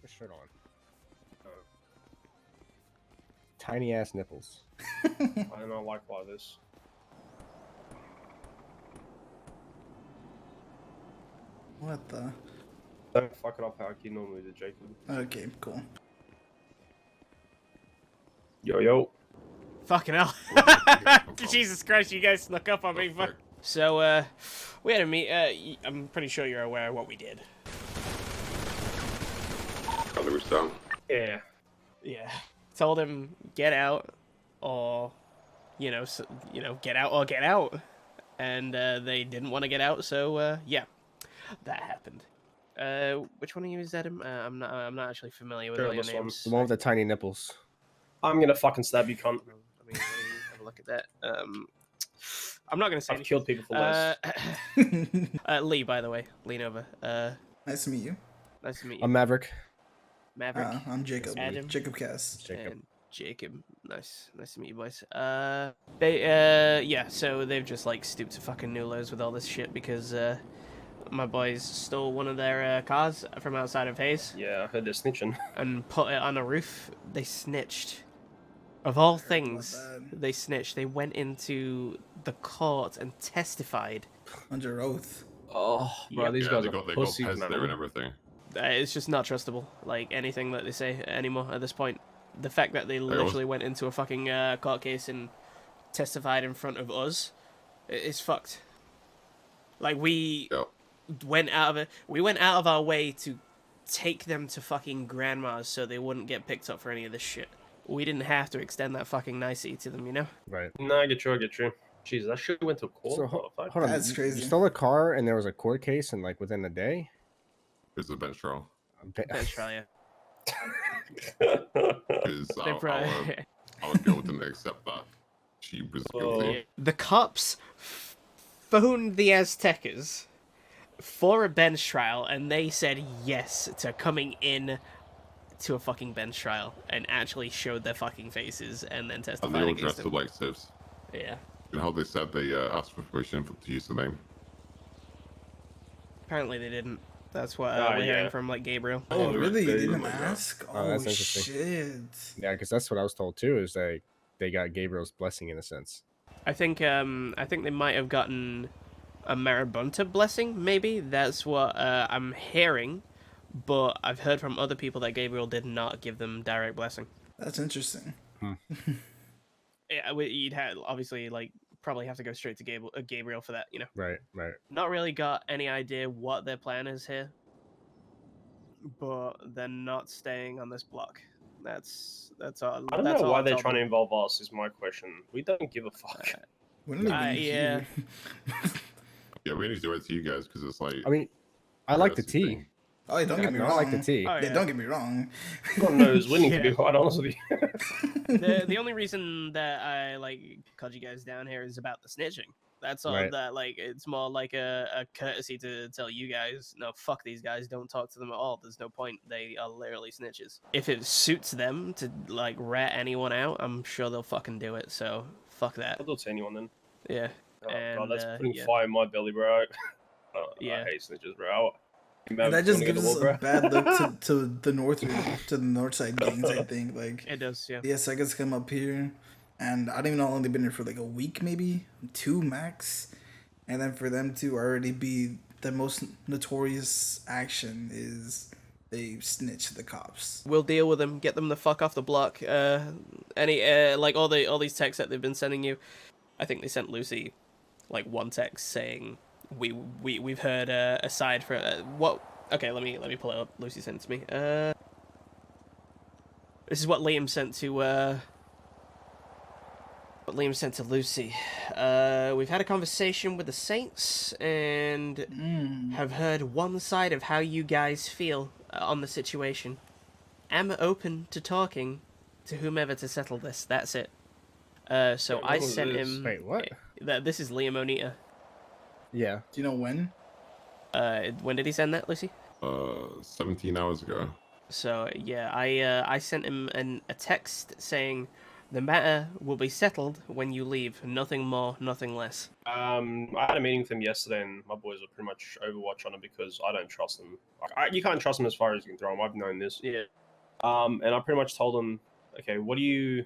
a shirt on. Tiny ass nipples. I don't like why this. What the? Don't fuck it up how you normally do, Jacob. Okay, cool. Yo, yo. Fucking hell. Jesus Christ, you guys snuck up on me. So, we had a meet. I'm pretty sure you're aware of what we did. Yeah. Yeah. Told him, get out, or, get out or get out. And they didn't want to get out, so, yeah. That happened. Which one of you is that? I'm not actually familiar with all your names. The one with the tiny nipples. I'm gonna fucking stab you, cunt. Let me have a look at that. I'm not gonna say. I've killed people for less. Lee, by the way, lean over. Nice to meet you. Nice to meet you. I'm Maverick. Maverick. I'm Jacob. Adam. Jacob Cass. Jacob. And Jacob. Nice to meet you, boys. Yeah. So they've just like stooped to fucking new lows with all this shit because my boys stole one of their cars from outside of Hayes. Yeah, I heard they're snitching. And put it on a roof. They snitched. Of all things, they snitched. They went into the court and testified. Under oath. Oh, bro, these guys they are got pussies, pets man. there and everything. It's just not trustable. Like anything that they say anymore at this point. The fact that they literally went into a fucking court case and testified in front of us is fucked. Like we went out of it. We went out of our way to take them to fucking grandma's so they wouldn't get picked up for any of this shit. We didn't have to extend that fucking nicety to them, you know? Right. No, I get you. Jeez, that shit went to court. So, hold on. That's crazy. You stole a car and there was a court case and like within a day? It's a bench trial. Bench trial, yeah. Because our girl didn't accept that. She was guilty. The cops phoned the Aztecas for a bench trial, and they said yes to coming in to a fucking bench trial and actually showed their fucking faces and then testified And they all against dressed them. up like tips. Yeah. You know how they said they asked for permission to use the name? Apparently they didn't. That's what we're hearing from like Gabriel. Oh, really? You didn't my God. ask? Oh, that's interesting. Shit. Yeah, because that's what I was told too. Is they got Gabriel's blessing in a sense. I think they might have gotten a Marabunta blessing. Maybe that's what I'm hearing, but I've heard from other people that Gabriel did not give them direct blessing. That's interesting. Yeah, you'd have obviously like probably have to go straight to Gabriel for that, you know. Right. Not really got any idea what their plan is here, but they're not staying on this block. That's all. I don't know why they're trying to involve us. Is my question. We don't give a fuck. We're not even here. Yeah, we need to do it to you guys because it's like. I mean, I like the tea. Oh, yeah, don't get me wrong. I like the tea. Oh, Yeah, don't get me wrong. God knows, winning to be quite honest with you. The only reason that I like called you guys down here is about the snitching. That's all. Right. That like it's more like a courtesy to tell you guys, no, fuck these guys, don't talk to them at all. There's no point. They are literally snitches. If it suits them to like rat anyone out, I'm sure they'll fucking do it. So fuck that. I'll do it to anyone then. Yeah. Oh, And, bro, that's putting yeah. fire in my belly, bro. Yeah. I hate snitches, bro. That just gives us a bad look to the north side gangs, I think. Like It does, yeah. the Aztecas come up here, and I don't even know how long they've been here for, like a week, maybe 2 max. And then for them to already be the most notorious action is they snitch the cops. We'll deal with them. Get them the fuck off the block. Like all these texts that they've been sending you. I think they sent Lucy like one text saying we've heard aside for what. Okay, let me pull it up. Lucy sent it to me. This is what Liam sent to Lucy. We've had a conversation with the Saints and have heard one side of how you guys feel on the situation. Am open to talking to whomever to settle this. That's it. So I sent him. Wait, what? This is Liam Onita. Yeah. Do you know when? When did he send that, Lucy? 17 hours ago. So yeah, I sent him a text saying The matter will be settled when you leave. Nothing more, nothing less. I had a meeting with them yesterday, and my boys were pretty much Overwatch on it because I don't trust them. You can't trust them as far as you can throw them. I've known this. Yeah. And I pretty much told them, okay, what do you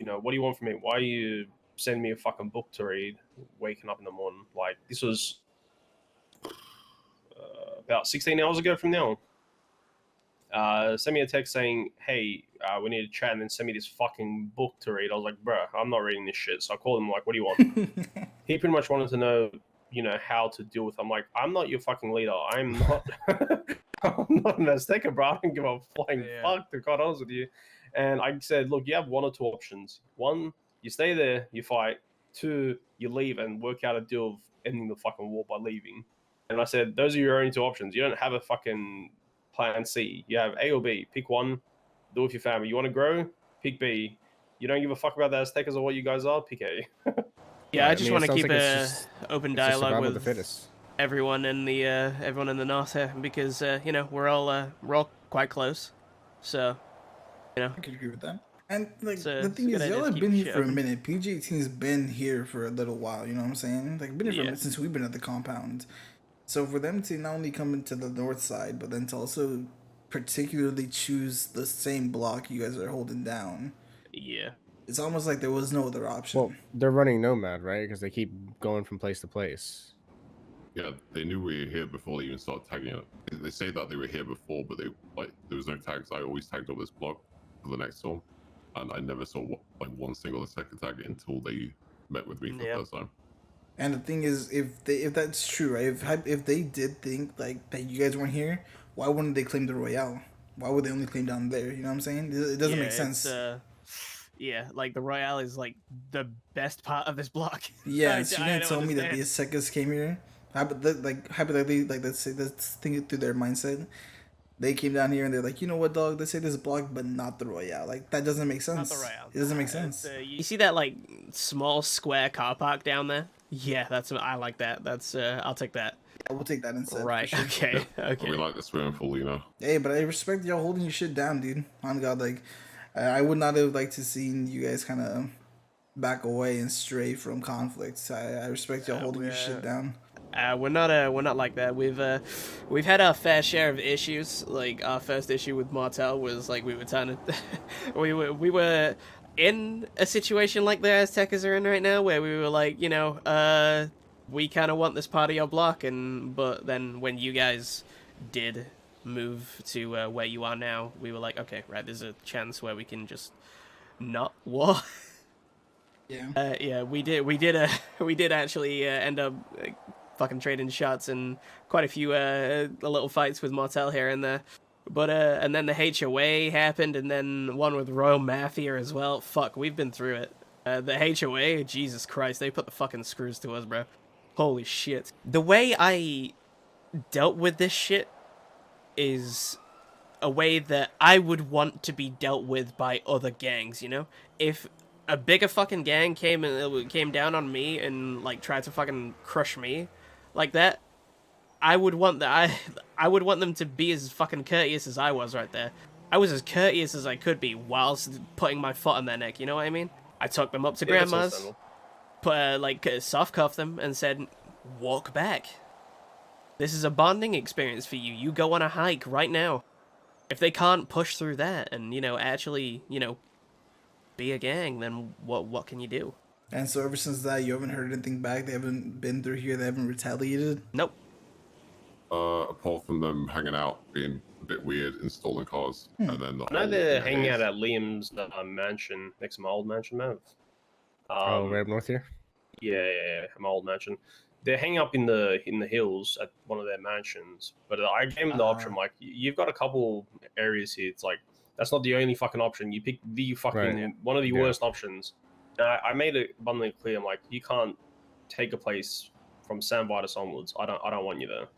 want from me? Why are you sending me a fucking book to read, waking up in the morning? Like, this was about 16 hours ago from now. Send me a text saying, hey, we need to chat, and then send me this fucking book to read. I was like, bruh, I'm not reading this shit. So I called him, like, what do you want? He pretty much wanted to know, how to deal with it. I'm like, I'm not your fucking leader. I'm not I'm not an Azteca, bro. I don't give a flying fuck, to be quite honest with you. And I said, look, you have one or two options. One, you stay there, you fight. Two, you leave and work out a deal of ending the fucking war by leaving. And I said, those are your only two options. You don't have a fucking plan C. You have A or B. Pick one, do it with your family. You want to grow? Pick B. You don't give a fuck about the Aztecas or what you guys are? Pick A. Yeah, I just want to keep like open dialogue with the fittest. everyone in the north here because we're all quite close, so I could agree with that. And like So the thing it's a is, good idea y'all to have keep been here shit for a open. minute. PG-18's been here for a little while. You know what I'm saying? Like been here Yeah. since we've been at the compound. So for them to not only come into the north side, but then to also particularly choose the same block you guys are holding down, yeah. it's almost like there was no other option. Well, they're running Nomad, right? Because they keep going from place to place. Yeah, they knew we were here before they even started tagging it. They say that they were here before, but there was no tags. I always tagged up this block for the next one, and I never saw one single second tag until they met with me for the first time. And the thing is, if that's true, right? If they did think like that you guys weren't here, why wouldn't they claim the Royale? Why would they only claim down there? You know what I'm saying? It doesn't make sense. Like the Royale is like the best part of this block. Yeah, so you I didn't don't tell me that the understand. Aztecas came here. Hypothetically, like let's think it through their mindset. They came down here and they're like, you know what, dog? Let's say this block, but not the Royale. Like that doesn't make sense. Not the Royale. It doesn't make sense. You see that like small square car park down there? Yeah, I like that. That's I'll take that. Yeah, we'll take that instead. Right. For sure. Okay. Okay. We like the swimming pool, Hey, but I respect y'all holding your shit down, dude. On God, like I would not have liked to seen you guys kind of back away and stray from conflicts. I respect y'all holding your shit down. We're not like that. We've had our fair share of issues. Like our first issue with Martel was like we were trying to, we were in a situation like the Aztecas are in right now, where we were like, we kind of want this part of your block, but then when you guys did move to where you are now, we were like, okay, right, there's a chance where we can just not war. Yeah. We did actually end up fucking trading shots and quite a few little fights with Martel here and there. But and then the HOA happened, and then one with Royal Mafia as well. Fuck, we've been through it. The HOA, Jesus Christ, they put the fucking screws to us, bro. Holy shit. The way I dealt with this shit is a way that I would want to be dealt with by other gangs, If a bigger fucking gang came down on me and like tried to fucking crush me like that, I would want I would want them to be as fucking courteous as I was right there. I was as courteous as I could be whilst putting my foot on their neck, you know what I mean? I took them up to grandma's, soft cuffed them and said, walk back. This is a bonding experience for you. You go on a hike right now. If they can't push through that and, actually, be a gang, then what can you do? And so ever since that, you haven't heard anything back? They haven't been through here? They haven't retaliated? Nope. Apart from them hanging out, being a bit weird, installing cars, and then I know they're hanging out at Liam's mansion, next to my old mansion, man. Right up north here? Yeah, my old mansion. They're hanging up in the hills at one of their mansions. But I gave them the option, like, you've got a couple areas here. It's like, that's not the only fucking option. You pick the fucking one of the worst options. And I made it abundantly clear. I'm like, you can't take a place from San Vitus onwards. I don't want you there.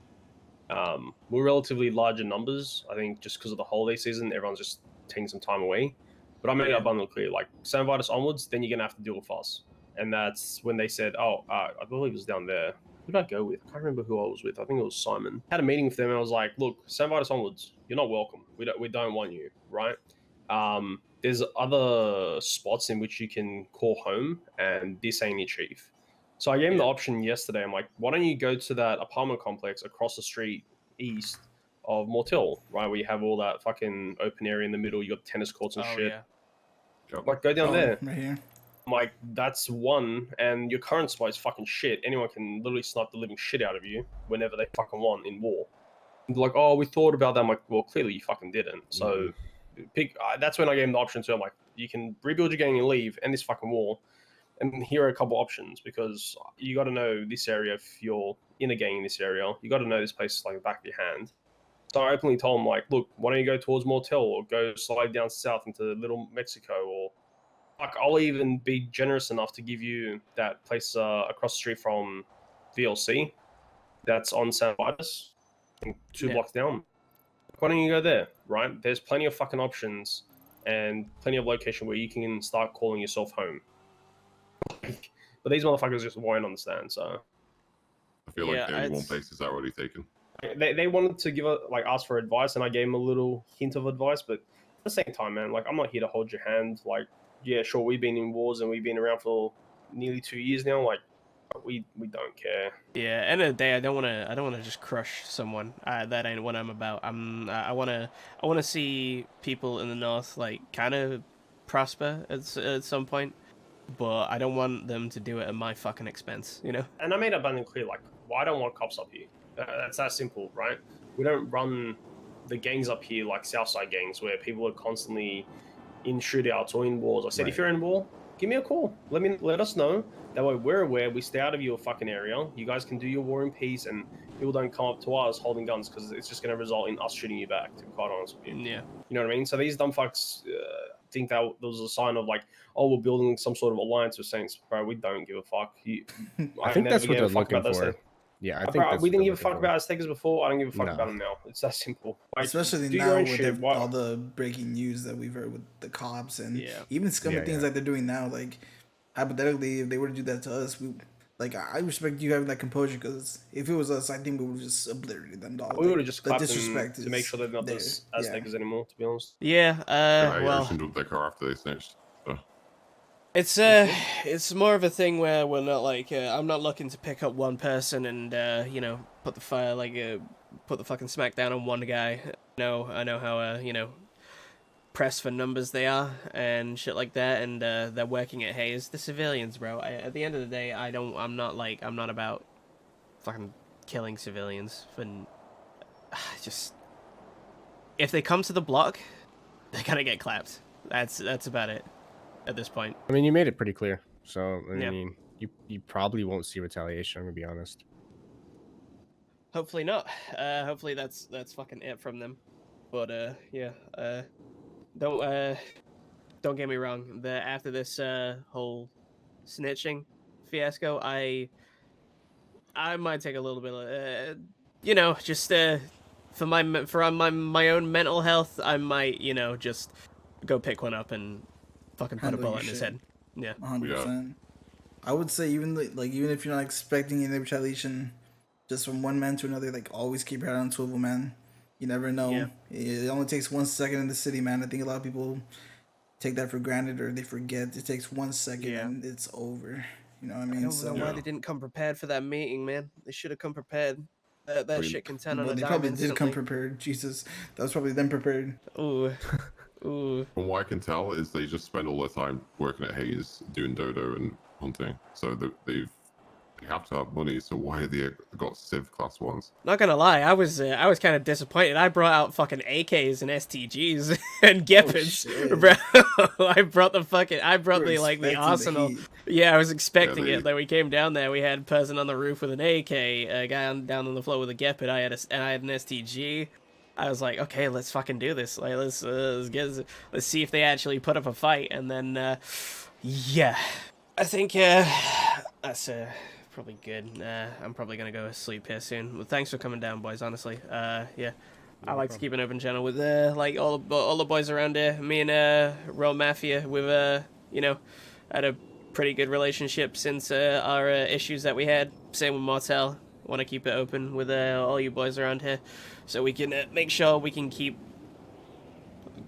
We're relatively large in numbers. I think just because of the holiday season, everyone's just taking some time away. But I made it abundantly clear, like San Vitus onwards, then you're gonna have to deal with us. And that's when they said, I believe it was down there. Who did I go with? I can't remember who I was with. I think it was Simon. Had a meeting with them and I was like, look, San Vitus onwards, you're not welcome. We don't want you, right? there's other spots in which you can call home, and this ain't your chief. So I gave him the option yesterday. I'm like, why don't you go to that apartment complex across the street east of Mortil, right? Where you have all that fucking open area in the middle. You got tennis courts and shit. Yep. Like, go down there. Right here. I'm like, that's one, and your current spot is fucking shit. Anyone can literally snipe the living shit out of you whenever they fucking want in war. And they're like, oh, we thought about that. I'm like, well, clearly you fucking didn't. So pick. That's when I gave him the option to. I'm like, you can rebuild your gang and leave, end this fucking war. And here are a couple options, because you got to know this area if you're in a gang in this area. You got to know this place like the back of your hand. So I openly told him, like, look, why don't you go towards Mortel or go slide down south into Little Mexico, or like, I'll even be generous enough to give you that place across the street from VLC that's on San Vitus, two blocks down. Why don't you go there, right? There's plenty of fucking options and plenty of location where you can start calling yourself home. But these motherfuckers just won't understand, so... I feel like the only one place is already taken. They wanted to give ask for advice, and I gave them a little hint of advice, but at the same time, man, like, I'm not here to hold your hand. Like, yeah, sure, we've been in wars and we've been around for nearly 2 years now. Like, we don't care. Yeah, end of the day, I don't wanna just crush someone. That ain't what I'm about. I wanna see people in the north like kind of prosper at some point, but I don't want them to do it at my fucking expense, you know. And I made it abundantly clear, like, I don't want cops up here. That's that simple, right? We don't run the gangs up here like Southside gangs where people are constantly in shootouts or in wars. I said, if you're in war, give me a call. Let us know. That way we're aware. We stay out of your fucking area. You guys can do your war in peace, and people don't come up to us holding guns, because it's just going to result in us shooting you back, to be quite honest with you. Yeah. You know what I mean? So these dumb fucks think that was a sign of, like, oh, we're building some sort of alliance with Saints. Bro, we don't give a fuck. I think that's what they're looking for. Yeah, I think we didn't give a fuck about Aztecas before. I don't give a fuck about them now. It's that simple. Like, especially now with all the breaking news that we've heard with the cops and even scummy things that they're doing now. Like, hypothetically, if they were to do that to us, I respect you having that composure, because if it was us, I think we would have just obliterated them. Dog. We would have just clapped disrespect them to make sure they're not this Aztecas anymore, to be honest. Yeah, well... I their car after they snitched. So. It's more of a thing where we're not like I'm not looking to pick up one person and you know, put the fucking smack down on one guy. No, I know how you know, pressed for numbers they are and shit like that, and they're working at Hayes. The civilians, bro. At the end of the day, I'm not about fucking killing civilians. For just if they come to the block, they're gonna get clapped. That's about it. At this point, I mean, you made it pretty clear. So I mean, you probably won't see retaliation. I'm gonna be honest. Hopefully not. Hopefully that's fucking it from them. But yeah. Don't get me wrong. After this whole snitching fiasco, I might take a little bit of you know, just for my own mental health, I might, you know, just go pick one up and fucking put a bullet in his head. Yeah. 100%. I would say even even if you're not expecting any retaliation, just from one man to another, like, always keep your head on swivel, man. You never know. Yeah. It only takes 1 second in the city, man. I think a lot of people take that for granted, or they forget. It takes 1 second and it's over. You know what I mean? I don't know why they didn't come prepared for that meeting, man. They should have come prepared. That shit can turn on a dime. They probably did come prepared. Jesus, that was probably them prepared. Ooh. Ooh. From what I can tell is they just spend all their time working at Hayes, doing dodo and hunting. So they have to have money. So why have they got Civ class ones? Not gonna lie, I was kind of disappointed. I brought out fucking AKs and STGs and Gepards, bro. I brought the arsenal. Yeah, I was expecting it. Then we came down there. We had a person on the roof with an AK, a guy down on the floor with a Gepard. I had an STG. I was like, okay, let's fucking do this. Like, let's see if they actually put up a fight. And then, yeah, I think that's probably good. I'm probably gonna go sleep here soon. Well, thanks for coming down, boys. Honestly, yeah, I like to keep an open channel with like all the boys around here. Me and Raw Mafia, we've you know, had a pretty good relationship since our issues that we had. Same with Martel. Want to keep it open with all you boys around here, so we can make sure we can keep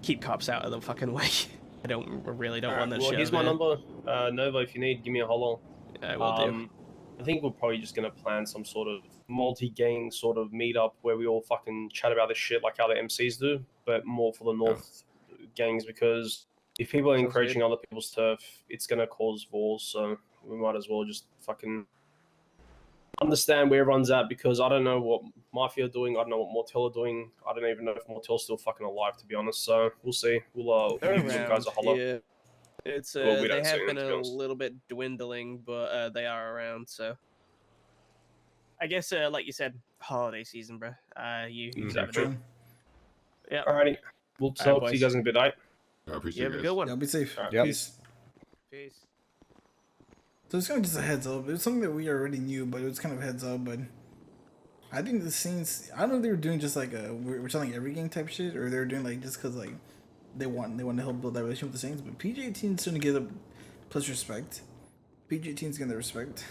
keep cops out of the fucking way. I really don't want that well, shit. here's my number. Nova, if you need, give me a holler. I will do. I think we're probably just gonna plan some sort of multi-gang sort of meetup where we all fucking chat about this shit like how the MCs do, but more for the North gangs, because if people are Sounds encroaching good. other people's turf, it's gonna cause wars. So we might as well just fucking understand where everyone's at, because I don't know what Mafia are doing. I don't know what Mortel are doing. I don't even know if Mortel's still fucking alive, to be honest. So we'll see. We'll They're give some guys a holler. yeah. It's Well, we they don't see have them, been to be a honest. little bit dwindling, but they are around. So I guess, like you said, holiday season, bro. You never Exactly. know. Yeah. Alrighty. We'll talk to you boys. guys in a bit, eh? I appreciate You have it, a guys. good one. Y'all be safe. Yep. Peace. Peace. So it's kind of just a heads up. It was something that we already knew, but it was kind of a heads up. But I think the Saints, I don't know if they were doing just like we're telling every gang type shit, or they're doing like just because like they want to help build that relationship with the Saints. But PG-18 is going to get a plus respect. PG-18 is going to respect